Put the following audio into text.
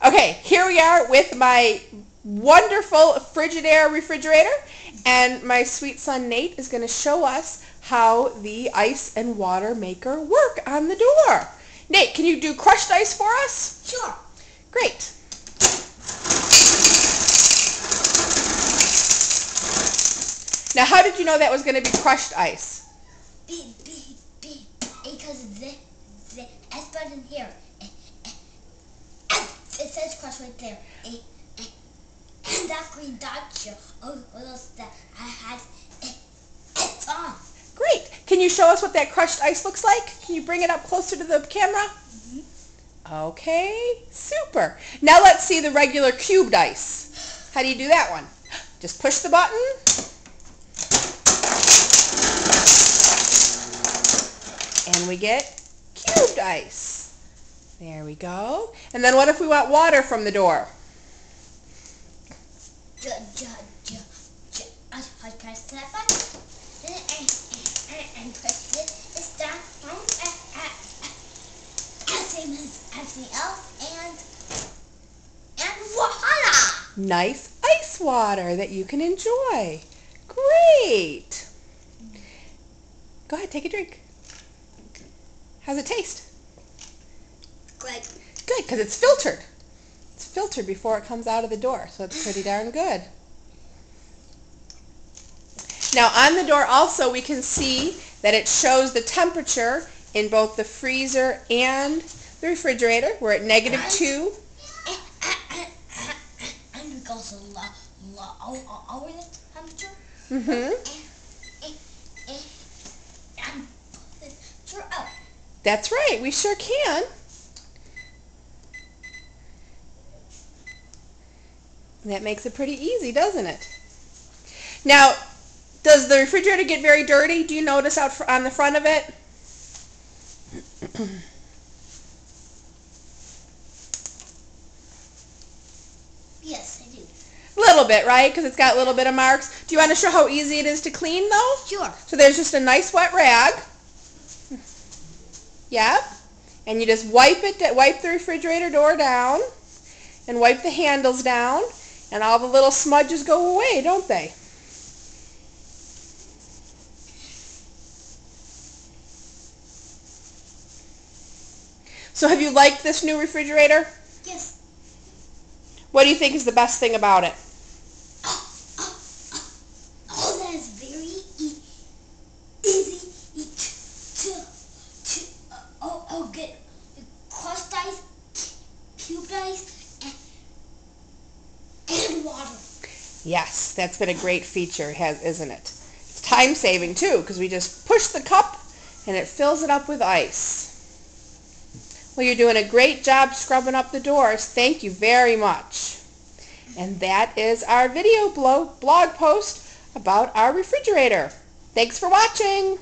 Okay, here we are with my wonderful Frigidaire refrigerator, and my sweet son Nate is going to show us how the ice and water maker work on the door. Nate, can you do crushed ice for us? Sure. Great. Now, how did you know that was going to be crushed ice? Because the S button here, it says crush right there, and that green dot here, that I had, it's on. Great. Can you show us what that crushed ice looks like? Can you bring it up closer to the camera? Mm-hmm. Okay, super. Now let's see the regular cubed ice. How do you do that one? Just push the button. And we get cubed ice. There we go. And then what if we want water from the door? I press that button and push this down same as everything else, and voila! Nice ice water that you can enjoy. Great. Go ahead, take a drink. How's it taste? Good. Good, because it's filtered. It's filtered before it comes out of the door, so it's pretty darn good. Now on the door also we can see that it shows the temperature in both the freezer and the refrigerator. We're at -2. And we also lower the temperature. Mm-hmm. And put it up. That's right, we sure can. That makes it pretty easy, doesn't it? Now, does the refrigerator get very dirty? Do you notice out on the front of it? Yes, I do. A little bit, right? Because it's got a little bit of marks. Do you want to show how easy it is to clean, though? Sure. So there's just a nice wet rag. Yeah. And you just wipe the refrigerator door down and wipe the handles down, and all the little smudges go away, don't they? So have you liked this new refrigerator? Yes. What do you think is the best thing about it? Oh, that is very easy to get crushed ice, cubed ice, and water. Yes, that's been a great feature, isn't it? It's time saving too, because we just push the cup and it fills it up with ice. Well, you're doing a great job scrubbing up the doors. Thank you very much. And that is our video blog post about our refrigerator. Thanks for watching.